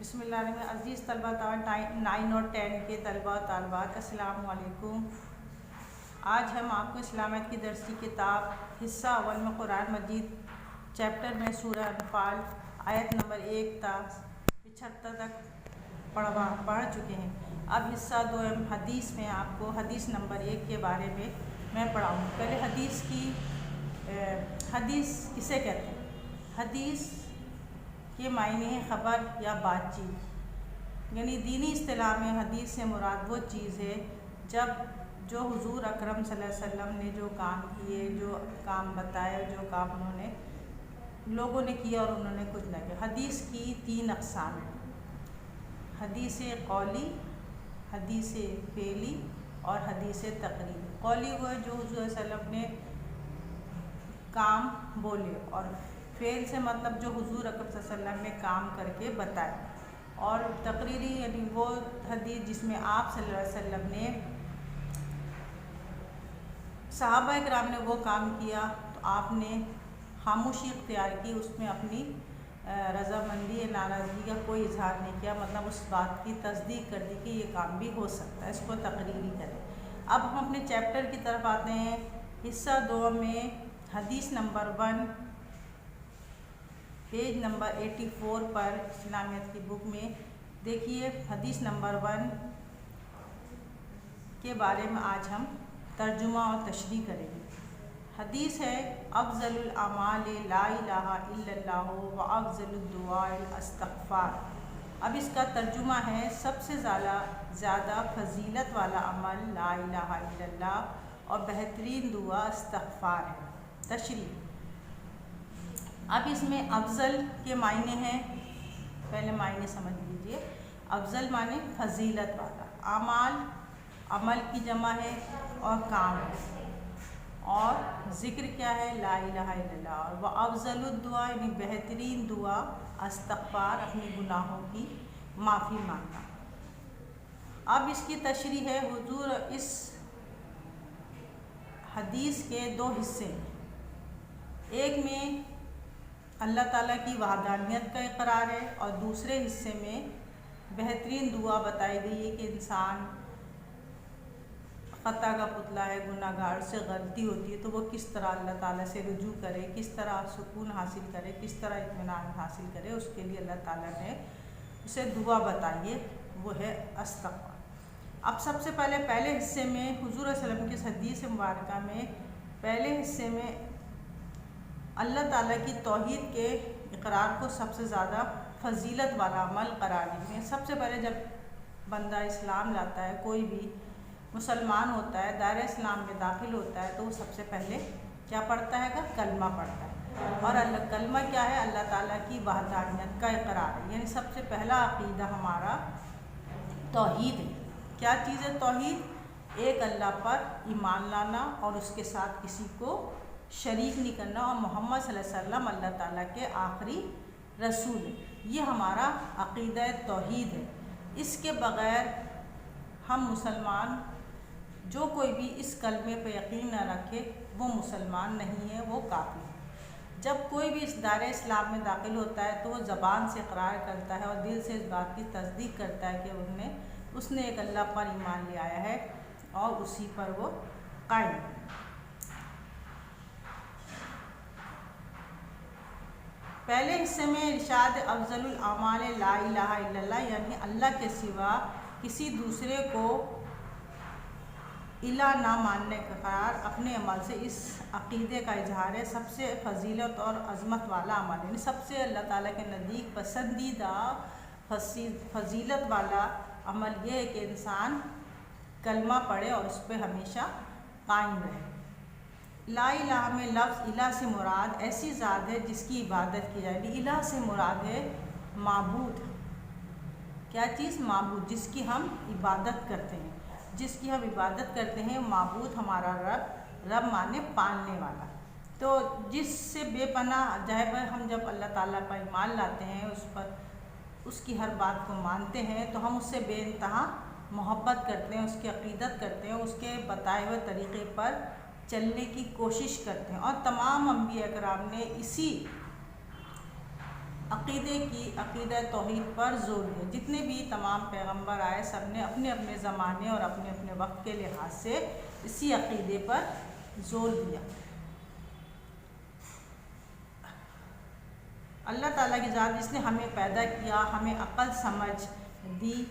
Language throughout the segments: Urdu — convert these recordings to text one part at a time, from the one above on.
بسم اللہ الرحمن الرحیم۔ عزیز طلبہ 9 اور 10 کے طلبہ و طالبات السلام علیکم۔ آج ہم آپ کو اسلامیت کی درسی کتاب حصہ اول میں قرآن مجید چیپٹر میں سورہ انفال آیت نمبر 1 تا 75 تک پڑھ چکے ہیں۔ اب حصہ دوم حدیث میں آپ کو حدیث نمبر 1 کے بارے میں پڑھاؤں۔ پہلے حدیث کسے کہتے ہیں؟ حدیث کے معنی ہے خبر یا بات چیت، یعنی دینی اصطلاح میں حدیث سے مراد وہ چیز ہے جو حضور اکرم صلی اللہ علیہ وسلم نے جو کام کیے، جو کام بتائے، جو کام انہوں نے لوگوں نے کیا اور انہوں نے کچھ نہ کیا۔ حدیث کی 3 اقسام ہیں: حدیث قولی، حدیث فعلی اور حدیث تقریری۔ قولی وہ ہے جو حضور صلی اللہ علیہ وسلم نے کام بولے، اور فعل سے مطلب جو حضور اکرم صلی اللہ علیہ وسلم نے کام کر کے بتائے، اور تقریری یعنی وہ حدیث جس میں آپ صلی اللہ علیہ وسلم نے صحابہ کرام نے وہ کام کیا تو آپ نے خاموشی اختیار کی، اس میں اپنی رضامندی یا ناراضگی کا کوئی اظہار نہیں کیا، مطلب اس بات کی تصدیق کر دی کہ یہ کام بھی ہو سکتا ہے، اس کو تقریری کریں۔ اب ہم اپنے چیپٹر کی طرف آتے ہیں۔ حصہ 2 میں حدیث نمبر 1 پیج نمبر 84 پر اسلامیت کی بک میں دیکھیے، حدیث نمبر 1 کے بارے میں آج ہم ترجمہ اور تشریح کریں گے۔ حدیث ہے: افضل الاعمال لا الہ الا اللہ و افضل الدعاء الاستغفار۔ اب اس کا ترجمہ ہے: سب سے زیادہ فضیلت والا عمل لا الہ الا اللہ اور بہترین دعا استغفار ہے۔ تشریح: اب اس میں افضل کے معنی ہیں، پہلے معنی سمجھ لیجئے۔ افضل معنی فضیلت والا، اعمال عمل کی جمع ہے اور کام ہے، اور ذکر کیا ہے؟ لا الہ الا اللہ، اور وہ افضل الدعا یعنی بہترین دعا استغفار اپنے گناہوں کی معافی مانگنا۔ اب اس کی تشریح ہے۔ حضور اس حدیث کے 2 حصے ہیں، ایک میں اللہ تعالیٰ کی وحدانیت کا اقرار ہے، اور دوسرے حصے میں بہترین دعا بتائی گئی ہے کہ انسان خطا کا پتلا ہے، گناہ گار سے غلطی ہوتی ہے تو وہ کس طرح اللہ تعالیٰ سے رجوع کرے، کس طرح سکون حاصل کرے، کس طرح اطمینان حاصل کرے، اس کے لیے اللہ تعالیٰ نے اسے دعا بتائی ہے، وہ ہے استغفار۔ اب سب سے پہلے حصے میں حضور صلی اللہ علیہ وسلم کی حدیث مبارکہ میں پہلے حصے میں اللہ تعالیٰ کی توحید کے اقرار کو سب سے زیادہ فضیلت والا عمل قرار دی ہے۔ سب سے پہلے جب بندہ اسلام لاتا ہے، کوئی بھی مسلمان ہوتا ہے، دائرہ اسلام میں داخل ہوتا ہے، تو وہ سب سے پہلے کیا پڑھتا ہے گا؟ کلمہ پڑھتا ہے، اور کلمہ کیا ہے؟ اللہ تعالیٰ کی وحدانیت کا اقرار ہے، یعنی سب سے پہلا عقیدہ ہمارا توحید ہے۔ کیا چیز ہے توحید؟ ایک اللہ پر ایمان لانا اور اس کے ساتھ کسی کو شریک نہیں کرنا، اور محمد صلی اللہ علیہ وسلم اللہ تعالیٰ کے آخری رسول ہے، یہ ہمارا عقیدہ توحید ہے۔ اس کے بغیر ہم مسلمان، جو کوئی بھی اس کلمے پہ یقین نہ رکھے وہ مسلمان نہیں ہے، وہ کافر ہے۔ جب کوئی بھی اس دائرہ اسلام میں داخل ہوتا ہے تو وہ زبان سے اقرار کرتا ہے اور دل سے اس بات کی تصدیق کرتا ہے کہ اس نے ایک اللہ پر ایمان لے آیا ہے اور اسی پر وہ قائم ہے۔ پہلے حصے میں ارشاد افضل الاعمال لا الہ الا اللہ، یعنی اللہ کے سوا کسی دوسرے کو الہ نہ ماننے کا قرار اپنے عمل سے اس عقیدے کا اظہار ہے۔ سب سے فضیلت اور عظمت والا عمل، یعنی سب سے اللہ تعالیٰ کے نزدیک پسندیدہ فضیلت والا عمل یہ ہے کہ انسان کلمہ پڑھے اور اس پہ ہمیشہ قائم رہے۔ لا الہ میں لفظ الہ سے مراد ایسی ذات ہے جس کی عبادت کی جائے، یعنی الہ سے مراد ہے معبود۔ کیا چیز؟ معبود، جس کی ہم عبادت کرتے ہیں، جس کی ہم عبادت کرتے ہیں، معبود ہمارا رب مانے پالنے والا۔ تو جس سے بے پناہ جائے پر ہم جب اللہ تعالیٰ پر ایمان لاتے ہیں، اس کی ہر بات کو مانتے ہیں، تو ہم اس سے بے انتہا محبت کرتے ہیں، اس کی عقیدت کرتے ہیں، اس کے بتائے ہوئے طریقے پر چلنے کی کوشش کرتے ہیں، اور تمام انبیاء کرام نے اسی عقیدہ توحید پر زور دیا۔ جتنے بھی تمام پیغمبر آئے سب نے اپنے اپنے زمانے اور اپنے اپنے وقت کے لحاظ سے اسی عقیدے پر زور دیا۔ اللہ تعالیٰ کی ذات جس نے ہمیں پیدا کیا، ہمیں عقل سمجھ دی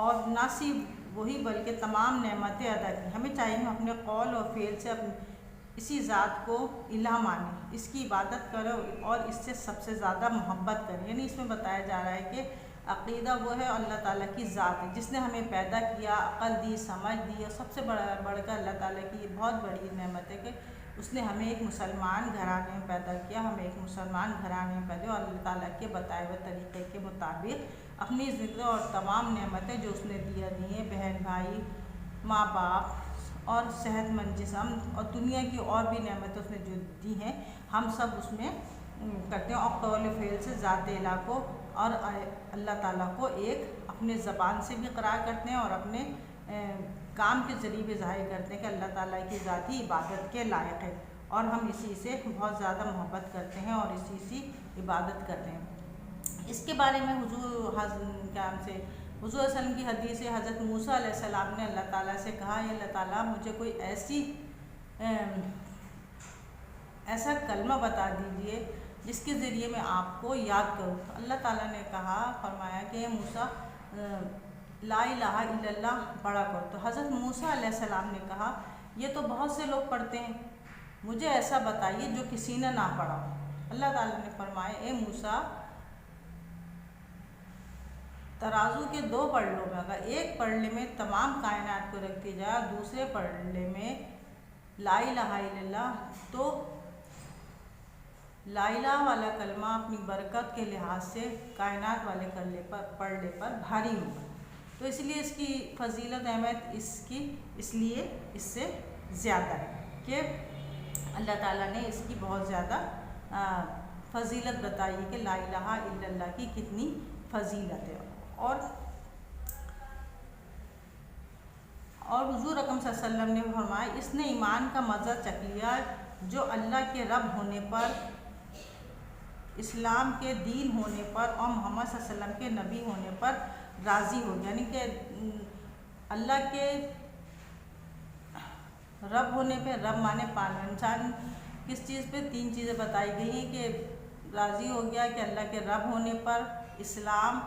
اور نہ صرف وہی بلکہ تمام نعمتیں ادا کی، ہمیں چاہیے ہم اپنے قول اور فعل سے اسی ذات کو الہ مانیں، اس کی عبادت کرو اور اس سے سب سے زیادہ محبت کریں۔ یعنی اس میں بتایا جا رہا ہے کہ عقیدہ وہ ہے اللہ تعالیٰ کی ذات ہے جس نے ہمیں پیدا کیا، عقل دی، سمجھ دی، اور سب سے بڑھ کر اللہ تعالیٰ کی یہ بہت بڑی نعمت ہے کہ اس نے ہمیں ایک مسلمان گھرانے میں پیدا کیا، ہمیں ایک مسلمان گھرانے میں پیدا اور اللہ تعالیٰ کے بتائے ہوئے طریقے کے مطابق اپنی زندگی اور تمام نعمتیں جو اس نے دی ہیں، بہن بھائی، ماں باپ اور صحت مند جسم اور دنیا کی اور بھی نعمتیں اس نے جو دی ہیں، ہم سب اس میں کرتے ہیں اور قول فعل سے ذات الہ کو اور اللہ تعالیٰ کو ایک اپنے زبان سے بھی اقرار کرتے ہیں اور اپنے کام کے ذریعے بھی ظاہر کرتے ہیں کہ اللہ تعالیٰ کی ذاتی عبادت کے لائق ہے اور ہم اسی سے بہت زیادہ محبت کرتے ہیں اور اسی سے عبادت کرتے ہیں۔ اس کے بارے میں حضور صلی اللہ علیہ وسلم کی حدیث ہے، حضرت موسیٰ علیہ السلام نے اللہ تعالیٰ سے کہا، اے اللہ تعالیٰ مجھے کوئی ایسا کلمہ بتا دیجئے جس کے ذریعے میں آپ کو یاد کروں۔ اللہ تعالیٰ نے فرمایا کہ اے موسیٰ لا الہ الا اللہ پڑھا کرو۔ تو حضرت موسیٰ علیہ السلام نے کہا یہ تو بہت سے لوگ پڑھتے ہیں، مجھے ایسا بتائیے جو کسی نے نہ پڑھا ہو۔ اللہ تعالیٰ نے فرمایا اے موسیٰ ترازو کے دو پلڑوں میں اگر ایک پلڑے میں تمام کائنات کو رکھ دی جائے اور دوسرے پلڑے میں لا الہ الا اللہ، تو لا الہ والا کلمہ اپنی برکت کے لحاظ سے کائنات والے پلڑے پر بھاری ہوگا۔ تو اس لیے اس کی فضیلت اہمیت اس لیے اس سے زیادہ ہے کہ اللہ تعالیٰ نے اس کی بہت زیادہ فضیلت بتائی ہے کہ لا الہ الا اللہ کی کتنی فضیلت ہے۔ اور حضور اکرم صلی اللہ علیہ وسلم نے فرمایا اس نے ایمان کا مزہ چکھ لیا جو اللہ کے رب ہونے پر، اسلام کے دین ہونے پر اور محمد صلی اللہ علیہ وسلم کے نبی ہونے پر راضی ہو، یعنی کہ اللہ کے رب ہونے پہ، رب مانے پالنا، انسان کس چیز پہ؟ تین چیزیں بتائی گئی ہیں کہ راضی ہو گیا کہ اللہ کے رب ہونے پر، اسلام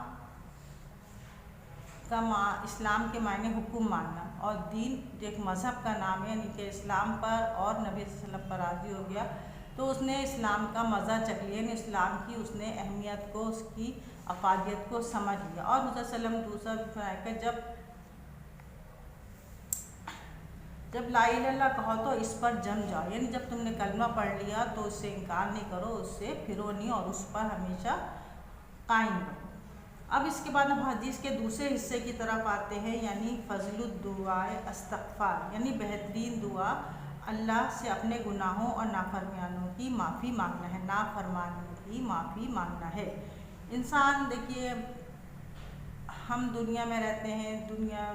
کے معنی حکم ماننا، اور دین جو ایک مذہب کا نام ہے یعنی کہ اسلام پر اور نبی صلی اللہ علیہ وسلم پر راضی ہو گیا تو اس نے اسلام کا مزہ چکھ لیا، یعنی اسلام کی اس نے اہمیت کو، اس کی افادیت کو سمجھ لیا۔ اور حضرت صلی اللہ علیہ وسلم دوسرا بھی فرمایا کہ جب لا الہ الا اللہ کہو تو اس پر جم جاؤ، یعنی جب تم نے کلمہ پڑھ لیا تو اس سے انکار نہیں کرو، اس سے پھرو نہیں اور اس پر ہمیشہ قائم رہو۔ اب اس کے بعد ہم حدیث کے دوسرے حصے کی طرف آتے ہیں، یعنی فضل الدعاء استغفار، یعنی بہترین دعا اللہ سے اپنے گناہوں اور نافرمانیوں کی معافی مانگنا ہے، نافرمانیوں کی معافی مانگنا ہے۔ انسان دیکھیے ہم دنیا میں رہتے ہیں، دنیا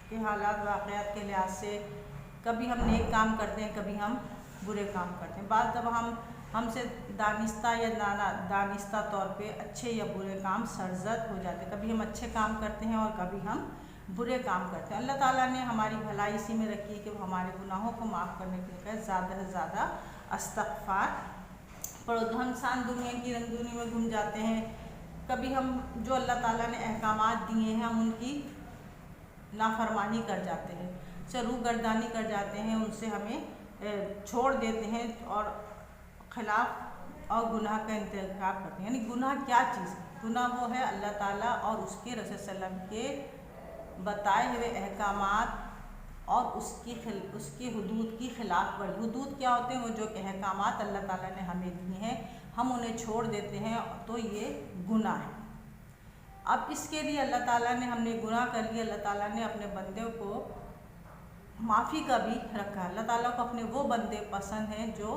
کے حالات واقعات کے لحاظ سے کبھی ہم نیک کام کرتے ہیں، کبھی ہم برے کام کرتے ہیں، بعض جب ہم سے دانستہ یا نادانستہ طور پہ اچھے یا برے کام سرزد ہو جاتے ہیں، کبھی ہم اچھے کام کرتے ہیں اور کبھی ہم برے کام کرتے ہیں۔ اللہ تعالیٰ نے ہماری بھلائی اسی میں رکھی ہے کہ وہ ہمارے گناہوں کو معاف کرنے کے لیے زیادہ سے زیادہ استغفار پڑھو۔ تو ہم انسان دنیا کی رنگینی میں گھوم جاتے ہیں، کبھی ہم جو اللہ تعالیٰ نے احکامات دیے ہیں ہم ان کی نافرمانی کر جاتے ہیں، روح گردانی کر جاتے ہیں، ان سے ہمیں چھوڑ دیتے ہیں اور خلاف اور گناہ کا انتخاب کرتے ہیں۔ یعنی گناہ کیا چیز ہے؟ گناہ وہ ہے اللہ تعالیٰ اور اس کے رسول صلی اللہ علیہ وسلم کے بتائے ہوئے احکامات اور اس کی حدود کی خلاف ورزی۔ حدود کیا ہوتے ہیں؟ وہ جو کہ احکامات اللہ تعالیٰ نے ہمیں دیے ہیں ہم انہیں چھوڑ دیتے ہیں تو یہ گناہ ہے۔ اب اس کے لیے اللہ تعالیٰ نے، ہم نے گناہ کر لیا، اللہ تعالیٰ نے اپنے بندے کو معافی کا بھی رکھا ہے۔ اللہ تعالیٰ کو اپنے وہ بندے پسند ہیں جو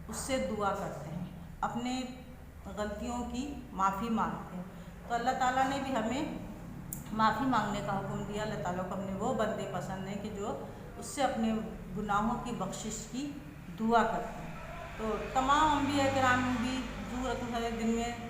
اس سے دعا کرتے ہیں، اپنے غلطیوں کی معافی مانگتے ہیں۔ تو اللہ تعالیٰ نے بھی ہمیں معافی مانگنے کا حکم دیا۔ اللہ تعالیٰ کو اپنے وہ بندے پسند ہیں کہ جو اس سے اپنے گناہوں کی بخشش کی دعا کرتے ہیں۔ تو تمام انبیاء کرام بھی حضور اکرم صلی اللہ علیہ وسلم دن میں